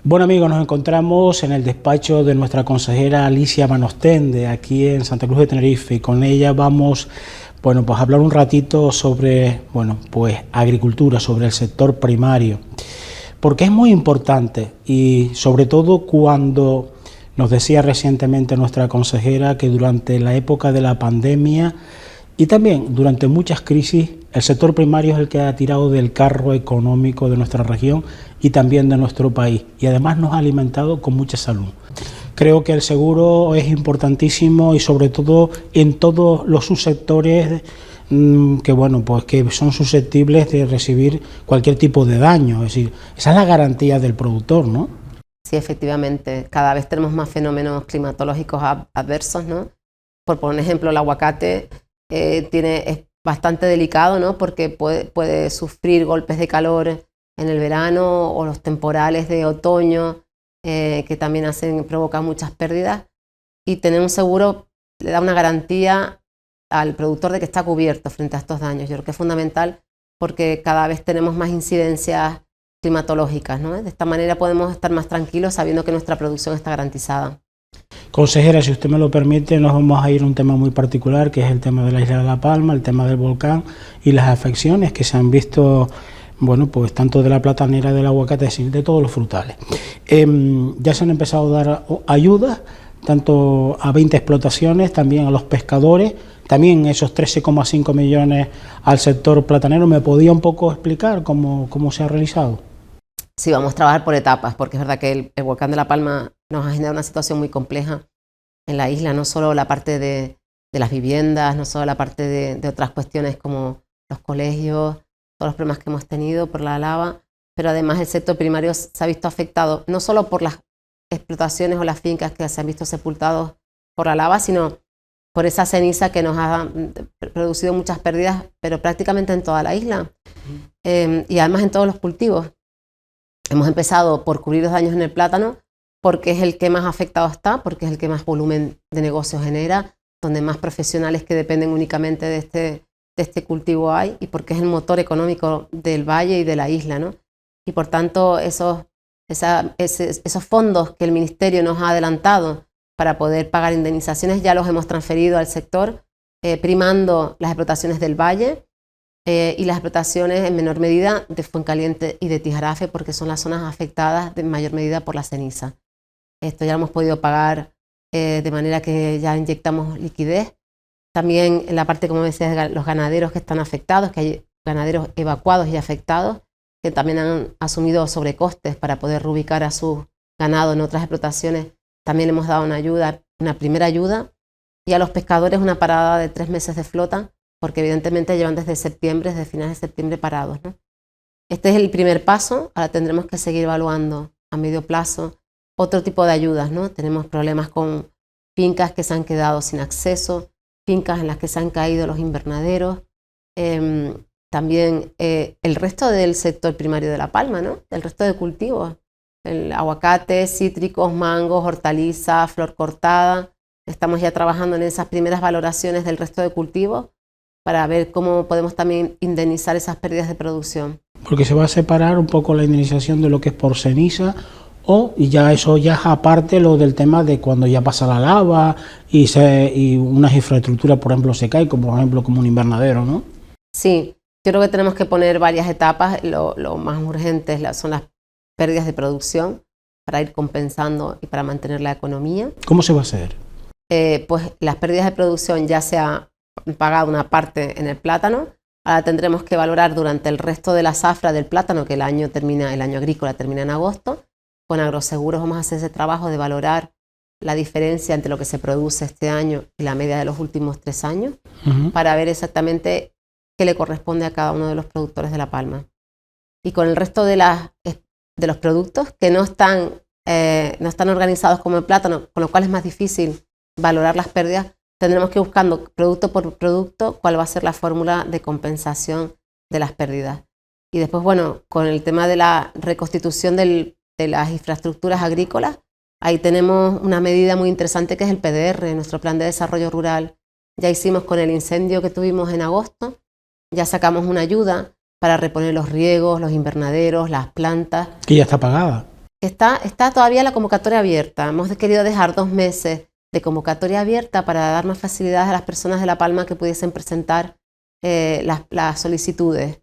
Bueno amigos, nos encontramos en el despacho de nuestra consejera Alicia Manostende, aquí en Santa Cruz de Tenerife, y con ella vamos pues a hablar un ratito sobre agricultura, sobre el sector primario, porque es muy importante y sobre todo cuando nos decía recientemente nuestra consejera que durante la época de la pandemia y también durante muchas crisis, el sector primario es el que ha tirado del carro económico de nuestra región y también de nuestro país, y además nos ha alimentado con mucha salud. Creo que el seguro es importantísimo y sobre todo en todos los subsectores que son susceptibles de recibir cualquier tipo de daño, es decir, esa es la garantía del productor, ¿no? Sí, efectivamente, cada vez tenemos más fenómenos climatológicos adversos, ¿no? Por poner un ejemplo, el aguacate es bastante delicado, ¿no? Porque puede sufrir golpes de calor en el verano o los temporales de otoño que también provocan muchas pérdidas, y tener un seguro le da una garantía al productor de que está cubierto frente a estos daños. Yo creo que es fundamental porque cada vez tenemos más incidencias climatológicas, ¿no? De esta manera podemos estar más tranquilos sabiendo que nuestra producción está garantizada. Consejera, si usted me lo permite, nos vamos a ir a un tema muy particular, que es el tema de la isla de La Palma, el tema del volcán y las afecciones que se han visto, tanto de la platanera, del aguacate, de todos los frutales. Ya se han empezado a dar ayudas, tanto a 20 explotaciones, también a los pescadores, también esos 13,5 millones al sector platanero. ¿Me podía un poco explicar cómo se ha realizado? Sí, vamos a trabajar por etapas, porque es verdad que el volcán de La Palma nos ha generado una situación muy compleja en la isla, no solo la parte de las viviendas, no solo la parte de otras cuestiones como los colegios, todos los problemas que hemos tenido por la lava, pero además el sector primario se ha visto afectado no solo por las explotaciones o las fincas que se han visto sepultados por la lava, sino por esa ceniza que nos ha producido muchas pérdidas, pero prácticamente en toda la isla, y además en todos los cultivos. Hemos empezado por cubrir los daños en el plátano, porque es el que más afectado está, porque es el que más volumen de negocio genera, donde más profesionales que dependen únicamente de este cultivo hay, y porque es el motor económico del valle y de la isla, ¿no? Y por tanto esos fondos que el Ministerio nos ha adelantado para poder pagar indemnizaciones ya los hemos transferido al sector, primando las explotaciones del valle y las explotaciones en menor medida de Fuencaliente y de Tijarafe, porque son las zonas afectadas en mayor medida por la ceniza. Esto ya lo hemos podido pagar de manera que ya inyectamos liquidez. También en la parte, como decía, de los ganaderos que están afectados, que hay ganaderos evacuados y afectados, que también han asumido sobrecostes para poder reubicar a su ganado en otras explotaciones. También le hemos dado una primera ayuda, y a los pescadores una parada de 3 meses de flota, porque evidentemente llevan desde finales de septiembre parados, ¿no? Este es el primer paso. Ahora tendremos que seguir evaluando a medio plazo otro tipo de ayudas, ¿no? Tenemos problemas con fincas que se han quedado sin acceso, fincas en las que se han caído los invernaderos, también el resto del sector primario de La Palma, ¿no? El resto de cultivos, el aguacate, cítricos, mangos, hortalizas, flor cortada. Estamos ya trabajando en esas primeras valoraciones del resto de cultivos para ver cómo podemos también indemnizar esas pérdidas de producción. Porque se va a separar un poco la indemnización de lo que es por ceniza, y ya eso ya es aparte lo del tema de cuando ya pasa la lava y unas infraestructuras, por ejemplo, se caen, como un invernadero, ¿no? Sí, yo creo que tenemos que poner varias etapas. Lo más urgente son las pérdidas de producción para ir compensando y para mantener la economía. ¿Cómo se va a hacer? Pues las pérdidas de producción ya se ha pagado una parte en el plátano. Ahora tendremos que valorar durante el resto de la zafra del plátano, que el año agrícola termina en agosto. Con Agroseguros vamos a hacer ese trabajo de valorar la diferencia entre lo que se produce este año y la media de los últimos 3 años, para ver exactamente qué le corresponde a cada uno de los productores de La Palma. Y con el resto de los productos que no están organizados como el plátano, con lo cual es más difícil valorar las pérdidas, tendremos que ir buscando producto por producto cuál va a ser la fórmula de compensación de las pérdidas. Y después, con el tema de la reconstitución del las infraestructuras agrícolas, ahí tenemos una medida muy interesante que es el PDR, nuestro Plan de Desarrollo Rural. Ya hicimos con el incendio que tuvimos en agosto, ya sacamos una ayuda para reponer los riegos, los invernaderos, las plantas. Que ya está pagada. Está todavía la convocatoria abierta. Hemos querido dejar 2 meses de convocatoria abierta para dar más facilidades a las personas de La Palma que pudiesen presentar las solicitudes.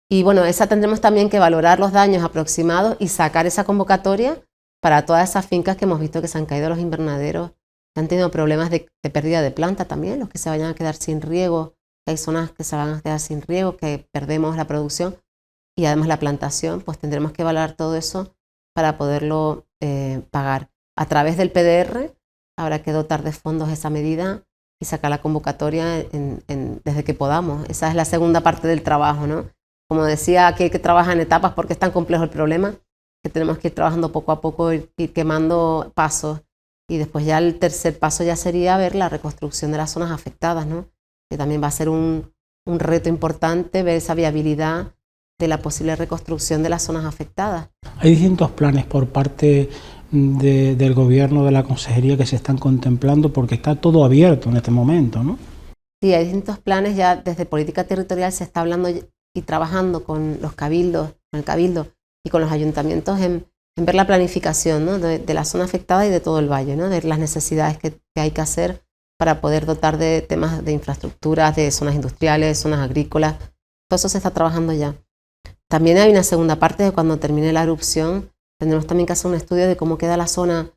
Y bueno, esa tendremos también que valorar los daños aproximados y sacar esa convocatoria para todas esas fincas que hemos visto que se han caído los invernaderos, que han tenido problemas de pérdida de planta también, los que se vayan a quedar sin riego, que hay zonas que se van a quedar sin riego, que perdemos la producción y además la plantación, pues tendremos que valorar todo eso para poderlo pagar. A través del PDR habrá que dotar de fondos esa medida y sacar la convocatoria desde que podamos. Esa es la segunda parte del trabajo, ¿no? Como decía, aquí hay que trabajar en etapas porque es tan complejo el problema que tenemos que ir trabajando poco a poco, ir quemando pasos. Y después ya el tercer paso ya sería ver la reconstrucción de las zonas afectadas, ¿no? Que también va a ser un reto importante ver esa viabilidad de la posible reconstrucción de las zonas afectadas. Hay distintos planes por parte del gobierno, de la consejería, que se están contemplando porque está todo abierto en este momento, ¿no? Sí, hay distintos planes. Ya desde política territorial se está hablando y trabajando con los cabildos, con el cabildo y con los ayuntamientos en ver la planificación, ¿no? de la zona afectada y de todo el valle, ¿no? De las necesidades que hay que hacer para poder dotar de temas de infraestructuras, de zonas industriales, zonas agrícolas. Todo eso se está trabajando ya. También hay una segunda parte de cuando termine la erupción, tendremos también que hacer un estudio de cómo queda la zona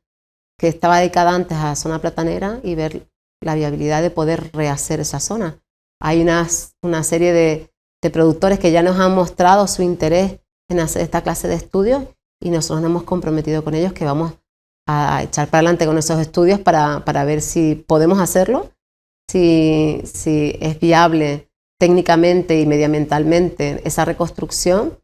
que estaba dedicada antes a la zona platanera y ver la viabilidad de poder rehacer esa zona. Hay una serie de productores que ya nos han mostrado su interés en hacer esta clase de estudios y nosotros nos hemos comprometido con ellos que vamos a echar para adelante con esos estudios para ver si podemos hacerlo, si es viable técnicamente y medioambientalmente esa reconstrucción.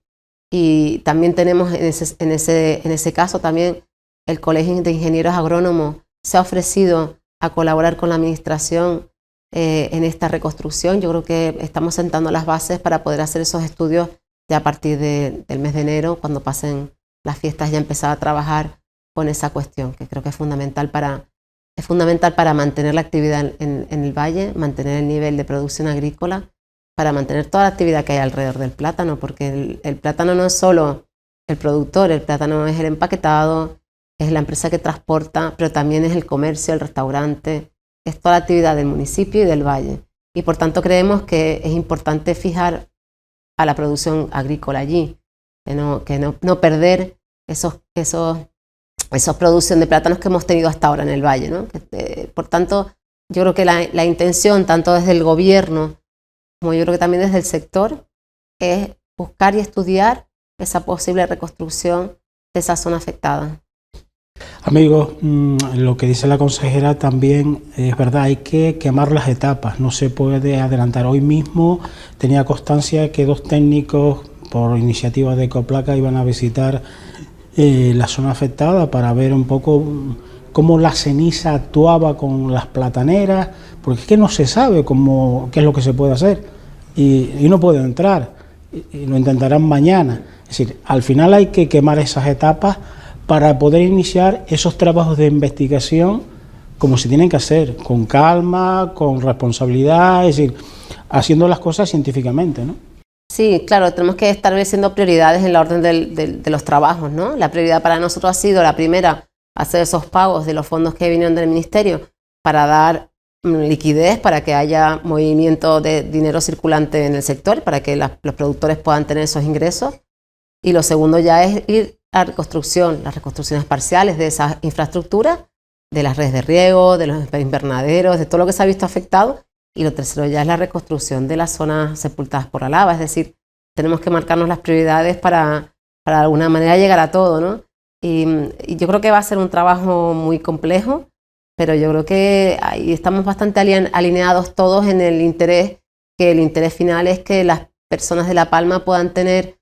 Y también tenemos en ese caso también el Colegio de Ingenieros Agrónomos se ha ofrecido a colaborar con la administración en esta reconstrucción. Yo creo que estamos sentando las bases para poder hacer esos estudios ya a partir del mes de enero, cuando pasen las fiestas, ya empezar a trabajar con esa cuestión, que creo que es fundamental para mantener la actividad en el valle, mantener el nivel de producción agrícola, para mantener toda la actividad que hay alrededor del plátano, porque el plátano no es solo el productor, el plátano es el empaquetado, es la empresa que transporta, pero también es el comercio, el restaurante, es toda la actividad del municipio y del valle. Y por tanto creemos que es importante fijar a la producción agrícola allí, que no perder esos producción de plátanos que hemos tenido hasta ahora en el valle, ¿no? Por tanto, yo creo que la intención, tanto desde el gobierno como yo creo que también desde el sector, es buscar y estudiar esa posible reconstrucción de esa zona afectada. Amigos, lo que dice la consejera también es verdad, hay que quemar las etapas, no se puede adelantar. Hoy mismo tenía constancia que 2 técnicos por iniciativa de Ecoplaca iban a visitar la zona afectada para ver un poco cómo la ceniza actuaba con las plataneras, porque es que no se sabe qué es lo que se puede hacer y no puede entrar, y lo intentarán mañana. Es decir, al final hay que quemar esas etapas para poder iniciar esos trabajos de investigación como se tienen que hacer, con calma, con responsabilidad, es decir, haciendo las cosas científicamente, ¿no? Sí, claro, tenemos que estar estableciendo prioridades en la orden de los trabajos, ¿no? La prioridad para nosotros ha sido, la primera, hacer esos pagos de los fondos que vinieron del Ministerio para dar liquidez, para que haya movimiento de dinero circulante en el sector, para que los productores puedan tener esos ingresos. Y lo segundo ya es ir a reconstrucción, las reconstrucciones parciales de esas infraestructuras, de las redes de riego, de los invernaderos, de todo lo que se ha visto afectado. Y lo tercero ya es la reconstrucción de las zonas sepultadas por la lava. Es decir, tenemos que marcarnos las prioridades para de alguna manera llegar a todo, ¿no? Y yo creo que va a ser un trabajo muy complejo, pero yo creo que ahí estamos bastante alineados todos en el interés, que el interés final es que las personas de La Palma puedan tener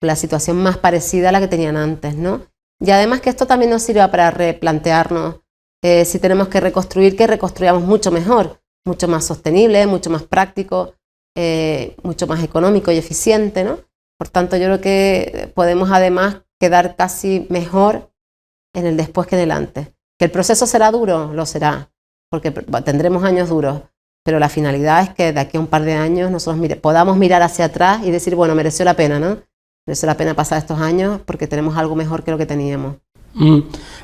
la situación más parecida a la que tenían antes, ¿no? Y además que esto también nos sirva para replantearnos si tenemos que reconstruyamos mucho mejor, mucho más sostenible, mucho más práctico, mucho más económico y eficiente, ¿no? Por tanto, yo creo que podemos además quedar casi mejor en el después que en el antes. ¿Que el proceso será duro? Lo será, porque tendremos años duros, pero la finalidad es que de aquí a un par de años nosotros podamos mirar hacia atrás y decir, bueno, mereció la pena, ¿no? Mereció la pena pasar estos años porque tenemos algo mejor que lo que teníamos.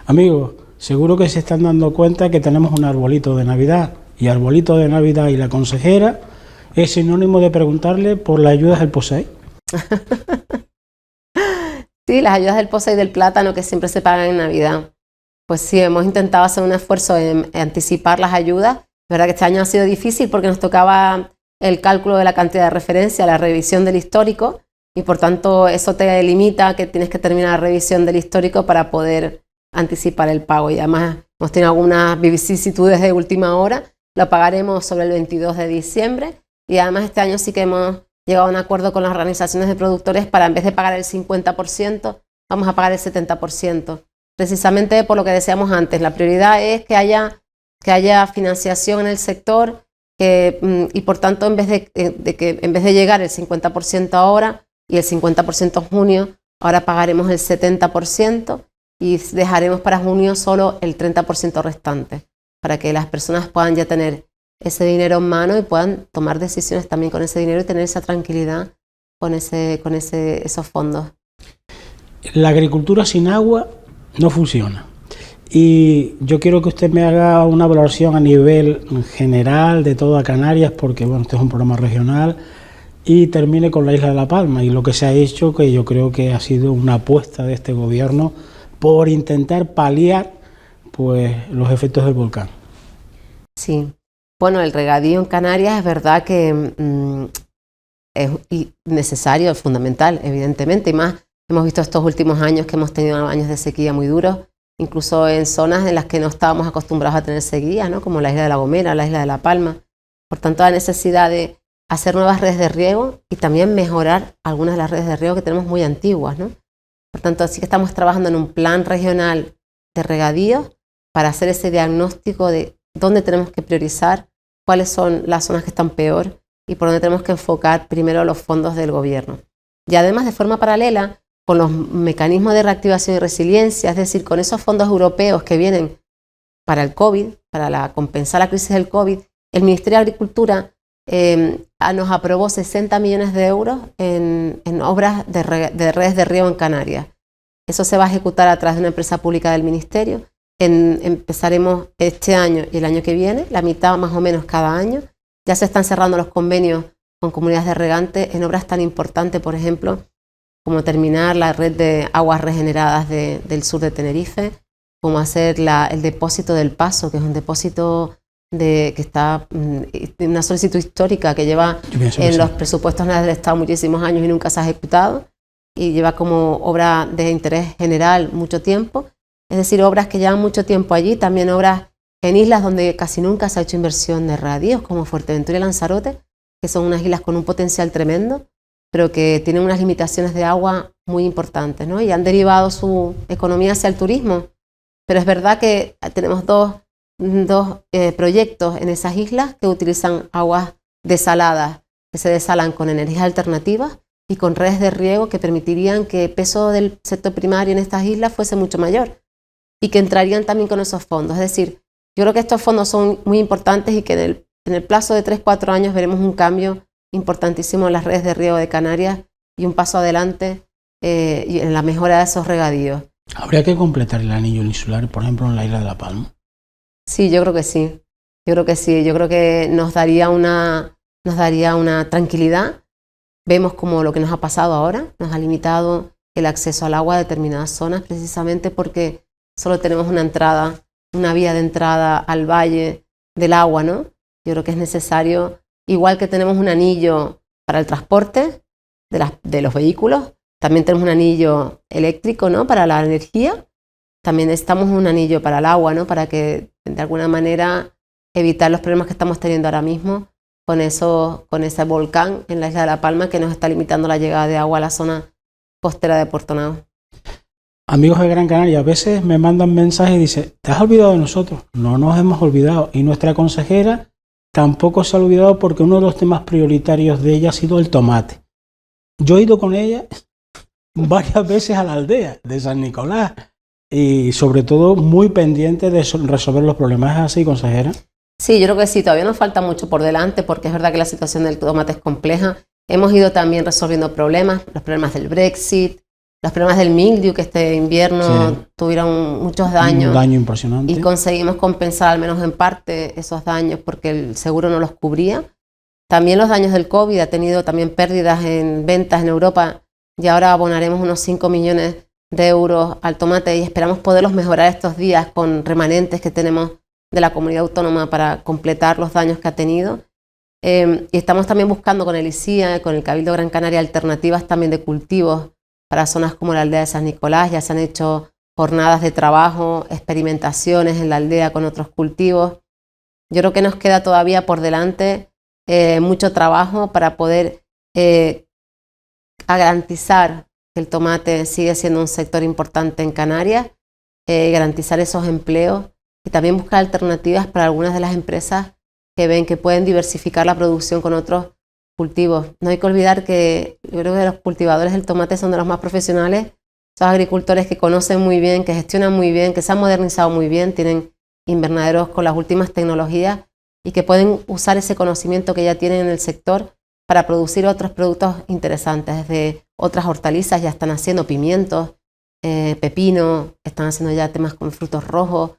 Amigos, seguro que se están dando cuenta que tenemos un arbolito de Navidad, y arbolito de Navidad y la consejera es sinónimo de preguntarle por las ayudas del POSEI. Sí, las ayudas del POSEI y del plátano que siempre se pagan en Navidad. Pues sí, hemos intentado hacer un esfuerzo en anticipar las ayudas. Es verdad que este año ha sido difícil porque nos tocaba el cálculo de la cantidad de referencia, la revisión del histórico, y por tanto eso te limita que tienes que terminar la revisión del histórico para poder anticipar el pago. Y además hemos tenido algunas vicisitudes de última hora. Lo pagaremos sobre el 22 de diciembre y además este año sí que hemos llegado a un acuerdo con las organizaciones de productores para, en vez de pagar el 50%, vamos a pagar el 70%. Precisamente por lo que decíamos antes, la prioridad es que haya financiación en el sector y por tanto en vez de llegar el 50% ahora y el 50% en junio, ahora pagaremos el 70% y dejaremos para junio solo el 30% restante, para que las personas puedan ya tener ese dinero en mano y puedan tomar decisiones también con ese dinero y tener esa tranquilidad con esos fondos. La agricultura sin agua no funciona. Y yo quiero que usted me haga una valoración a nivel general de toda Canarias, porque bueno, este es un programa regional, y termine con la isla de La Palma y lo que se ha hecho, que yo creo que ha sido una apuesta de este gobierno por intentar paliar pues los efectos del volcán. Sí, bueno, el regadío en Canarias es verdad que es necesario, es fundamental, evidentemente, y más hemos visto estos últimos años que hemos tenido años de sequía muy duros, incluso en zonas en las que no estábamos acostumbrados a tener sequía, ¿no? Como la isla de La Gomera, la isla de La Palma. Por tanto, la necesidad de hacer nuevas redes de riego y también mejorar algunas de las redes de riego que tenemos muy antiguas, ¿no? Por tanto, sí que estamos trabajando en un plan regional de regadío para hacer ese diagnóstico de dónde tenemos que priorizar, cuáles son las zonas que están peor y por dónde tenemos que enfocar primero los fondos del gobierno. Y además, de forma paralela, con los mecanismos de reactivación y resiliencia, es decir, con esos fondos europeos que vienen para el COVID, para compensar la crisis del COVID, el Ministerio de Agricultura nos aprobó 60 millones de euros en obras de redes de riego en Canarias. Eso se va a ejecutar a través de una empresa pública del Ministerio. Empezaremos este año y el año que viene, la mitad más o menos cada año. Ya se están cerrando los convenios con comunidades de regantes en obras tan importantes, por ejemplo, como terminar la red de aguas regeneradas del sur de Tenerife, como hacer el depósito del Paso, que es un depósito que está en una solicitud histórica que lleva en los presupuestos del Estado muchísimos años y nunca se ha ejecutado, y lleva como obra de interés general mucho tiempo. Es decir, obras que llevan mucho tiempo allí, también obras en islas donde casi nunca se ha hecho inversión de regadíos, como Fuerteventura y Lanzarote, que son unas islas con un potencial tremendo, pero que tienen unas limitaciones de agua muy importantes, ¿no? Y han derivado su economía hacia el turismo. Pero es verdad que tenemos dos proyectos en esas islas que utilizan aguas desaladas, que se desalan con energías alternativas y con redes de riego que permitirían que el peso del sector primario en estas islas fuese mucho mayor y que entrarían también con esos fondos. Es decir, yo creo que estos fondos son muy importantes y que en el plazo de 3-4 años veremos un cambio importantísimo en las redes de riego de Canarias y un paso adelante y en la mejora de esos regadíos. ¿Habría que completar el anillo insular, por ejemplo, en la isla de La Palma? Sí, yo creo que sí. Yo creo que sí. Yo creo que nos daría una tranquilidad. Vemos como lo que nos ha pasado ahora, nos ha limitado el acceso al agua a determinadas zonas, precisamente porque solo tenemos una vía de entrada al valle del agua, ¿no? Yo creo que es necesario, igual que tenemos un anillo para el transporte de los vehículos, también tenemos un anillo eléctrico, ¿no? Para la energía, también necesitamos un anillo para el agua, ¿no? Para que de alguna manera evitar los problemas que estamos teniendo ahora mismo con ese volcán en la isla de La Palma que nos está limitando la llegada de agua a la zona costera de Puerto Nao. Amigos de Gran Canaria, a veces me mandan mensajes y dicen, ¿te has olvidado de nosotros? No nos hemos olvidado. Y nuestra consejera tampoco se ha olvidado porque uno de los temas prioritarios de ella ha sido el tomate. Yo he ido con ella varias veces a la aldea de San Nicolás y sobre todo muy pendiente de resolver los problemas. ¿Es así, consejera? Sí, yo creo que sí, todavía nos falta mucho por delante porque es verdad que la situación del tomate es compleja. Hemos ido también resolviendo problemas, los problemas del Brexit, los problemas del mildew, que este invierno tuvieron muchos daños. Un daño impresionante. Y conseguimos compensar al menos en parte esos daños porque el seguro no los cubría. También los daños del COVID, ha tenido también pérdidas en ventas en Europa y ahora abonaremos unos 5 millones de euros al tomate y esperamos poderlos mejorar estos días con remanentes que tenemos de la comunidad autónoma para completar los daños que ha tenido. Y estamos también buscando con el ICIA, con el Cabildo Gran Canaria, alternativas también de cultivos para zonas como la aldea de San Nicolás. Ya se han hecho jornadas de trabajo, experimentaciones en la aldea con otros cultivos. Yo creo que nos queda todavía por delante mucho trabajo para poder garantizar que el tomate sigue siendo un sector importante en Canarias, garantizar esos empleos y también buscar alternativas para algunas de las empresas que ven que pueden diversificar la producción con otros cultivos. No hay que olvidar que yo creo que los cultivadores del tomate son de los más profesionales, son agricultores que conocen muy bien, que gestionan muy bien, que se han modernizado muy bien, tienen invernaderos con las últimas tecnologías y que pueden usar ese conocimiento que ya tienen en el sector para producir otros productos interesantes. Desde otras hortalizas ya están haciendo pimientos, pepino, están haciendo ya temas con frutos rojos,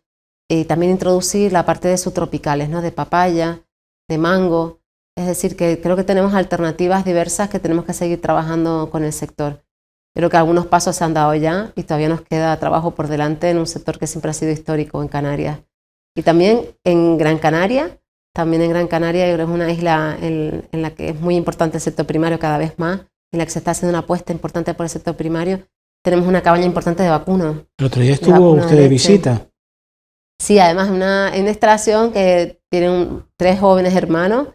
y también introducir la parte de subtropicales, ¿no? De papaya, de mango. Es decir, que creo que tenemos alternativas diversas que tenemos que seguir trabajando con el sector. Creo que algunos pasos se han dado ya y todavía nos queda trabajo por delante en un sector que siempre ha sido histórico en Canarias. Y también en Gran Canaria, yo creo que es una isla en la que es muy importante el sector primario cada vez más, en la que se está haciendo una apuesta importante por el sector primario. Tenemos una cabaña importante de vacuno. El otro día estuvo usted de visita. Sí, además una instalación que tienen 3 jóvenes hermanos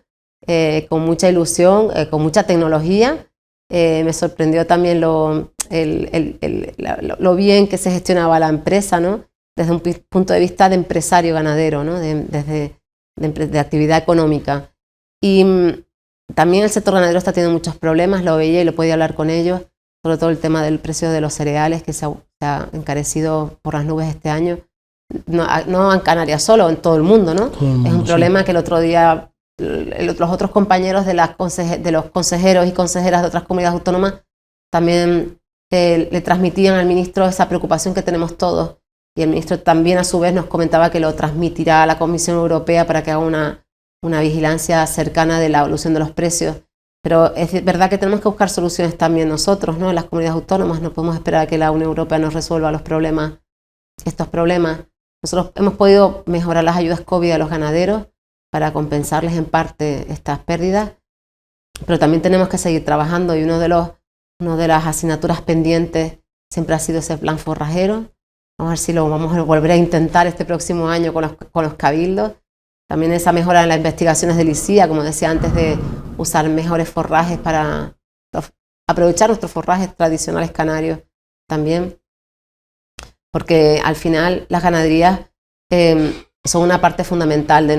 con mucha ilusión, con mucha tecnología. Me sorprendió también lo bien que se gestionaba la empresa, ¿no? Desde un punto de vista de empresario ganadero, ¿no? De actividad económica. Y también el sector ganadero está teniendo muchos problemas, lo veía y lo podía hablar con ellos, sobre todo el tema del precio de los cereales que se ha encarecido por las nubes este año. No en Canarias solo, en todo el mundo, ¿no? Es un problema que el otro día los otros compañeros de los consejeros y consejeras de otras comunidades autónomas también le transmitían al ministro esa preocupación que tenemos todos. Y el ministro también a su vez nos comentaba que lo transmitirá a la Comisión Europea para que haga una vigilancia cercana de la evolución de los precios. Pero es verdad que tenemos que buscar soluciones también nosotros, ¿no? En las comunidades autónomas no podemos esperar a que la Unión Europea nos resuelva estos problemas. Nosotros hemos podido mejorar las ayudas COVID a los ganaderos para compensarles en parte estas pérdidas, pero también tenemos que seguir trabajando y una de las asignaturas pendientes siempre ha sido ese plan forrajero. Vamos a ver si lo vamos a volver a intentar este próximo año con los cabildos. También esa mejora en las investigaciones del ICIA, como decía antes, de usar mejores forrajes para aprovechar nuestros forrajes tradicionales canarios también. Porque al final las ganaderías son una parte fundamental de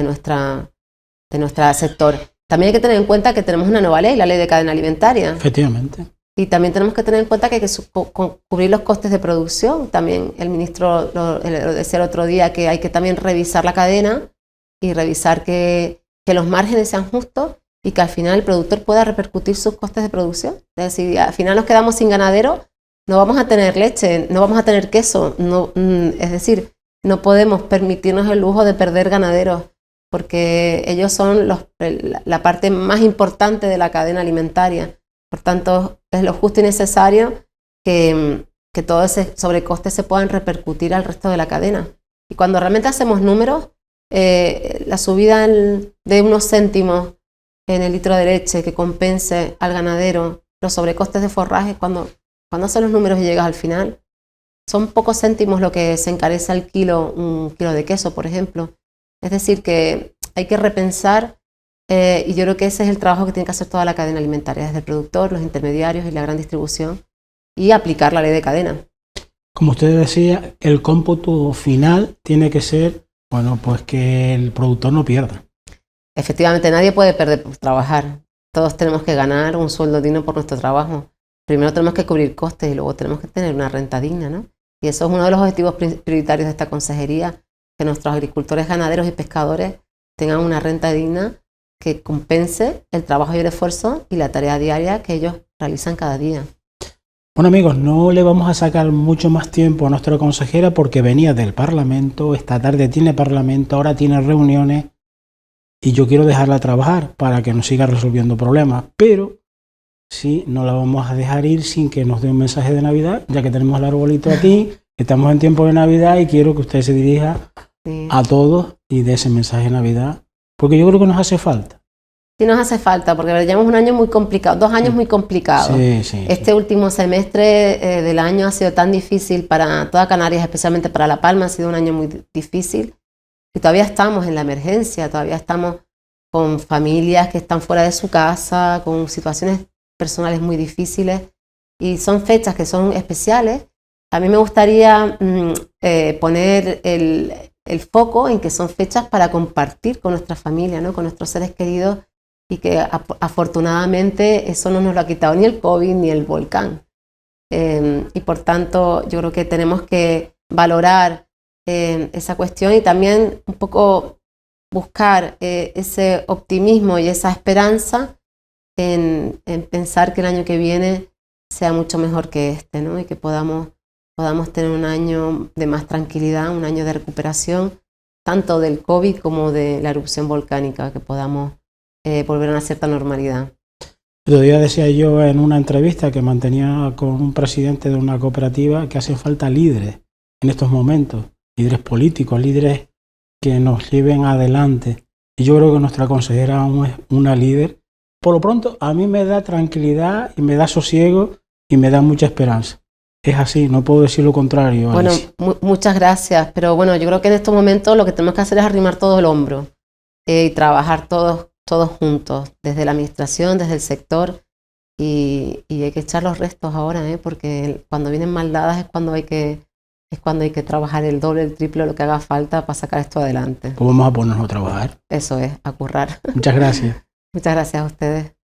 nuestro sector. También hay que tener en cuenta que tenemos una nueva ley, la ley de cadena alimentaria. Efectivamente. Y también tenemos que tener en cuenta que hay que cubrir los costes de producción. También el ministro lo decía el otro día que hay que también revisar la cadena y revisar que los márgenes sean justos y que al final el productor pueda repercutir sus costes de producción. Es decir, si al final nos quedamos sin ganadero, no vamos a tener leche, no vamos a tener queso. Es decir, no podemos permitirnos el lujo de perder ganaderos porque ellos son la parte más importante de la cadena alimentaria. Por tanto, es lo justo y necesario que todo ese sobrecoste se puedan repercutir al resto de la cadena. Y cuando realmente hacemos números, la subida de unos céntimos en el litro de leche que compense al ganadero los sobrecostes de forraje, cuando haces los números y llegas al final, son pocos céntimos lo que se encarece un kilo de queso, por ejemplo. Es decir, que hay que repensar, y yo creo que ese es el trabajo que tiene que hacer toda la cadena alimentaria, desde el productor, los intermediarios y la gran distribución, y aplicar la ley de cadena. Como usted decía, el cómputo final tiene que ser, bueno, pues que el productor no pierda. Efectivamente, nadie puede perder por trabajar. Todos tenemos que ganar un sueldo digno por nuestro trabajo. primero tenemos que cubrir costes y luego tenemos que tener una renta digna, ¿no? Y eso es uno de los objetivos prioritarios de esta consejería, que nuestros agricultores, ganaderos y pescadores tengan una renta digna que compense el trabajo y el esfuerzo y la tarea diaria que ellos realizan cada día. Bueno, amigos, no le vamos a sacar mucho más tiempo a nuestra consejera porque venía del Parlamento, esta tarde tiene Parlamento, ahora tiene reuniones y yo quiero dejarla trabajar para que nos siga resolviendo problemas, pero sí, no la vamos a dejar ir sin que nos dé un mensaje de Navidad, ya que tenemos el arbolito aquí, estamos en tiempo de Navidad y quiero que usted se dirija a todos y dé ese mensaje de Navidad, porque yo creo que nos hace falta. Sí nos hace falta, porque llevamos un año muy complicado, 2 años muy complicados. Este último semestre del año ha sido tan difícil para toda Canarias, especialmente para La Palma, ha sido un año muy difícil. Y todavía estamos en la emergencia, todavía estamos con familias que están fuera de su casa, con situaciones personales muy difíciles. Y son fechas que son especiales. A mí me gustaría poner el foco en que son fechas para compartir con nuestra familia, ¿no? Con nuestros seres queridos, y que afortunadamente eso no nos lo ha quitado ni el COVID ni el volcán. Y por tanto yo creo que tenemos que valorar esa cuestión y también un poco buscar ese optimismo y esa esperanza en pensar que el año que viene sea mucho mejor que este, ¿no? Y que podamos tener un año de más tranquilidad, un año de recuperación, tanto del COVID como de la erupción volcánica, que podamos volver a una cierta normalidad. Todavía decía yo en una entrevista que mantenía con un presidente de una cooperativa que hacen falta líderes en estos momentos, líderes políticos, líderes que nos lleven adelante. Y yo creo que nuestra consejera es una líder. Por lo pronto, a mí me da tranquilidad y me da sosiego y me da mucha esperanza. Es así, no puedo decir lo contrario. Bueno, muchas gracias, pero bueno, yo creo que en estos momentos lo que tenemos que hacer es arrimar todo el hombro y trabajar todos juntos, desde la administración, desde el sector, y hay que echar los restos ahora, porque cuando vienen mal dadas es cuando hay que trabajar el doble, el triple, lo que haga falta para sacar esto adelante. Pues vamos a ponernos a trabajar. Eso es, a currar. Muchas gracias. Muchas gracias a ustedes.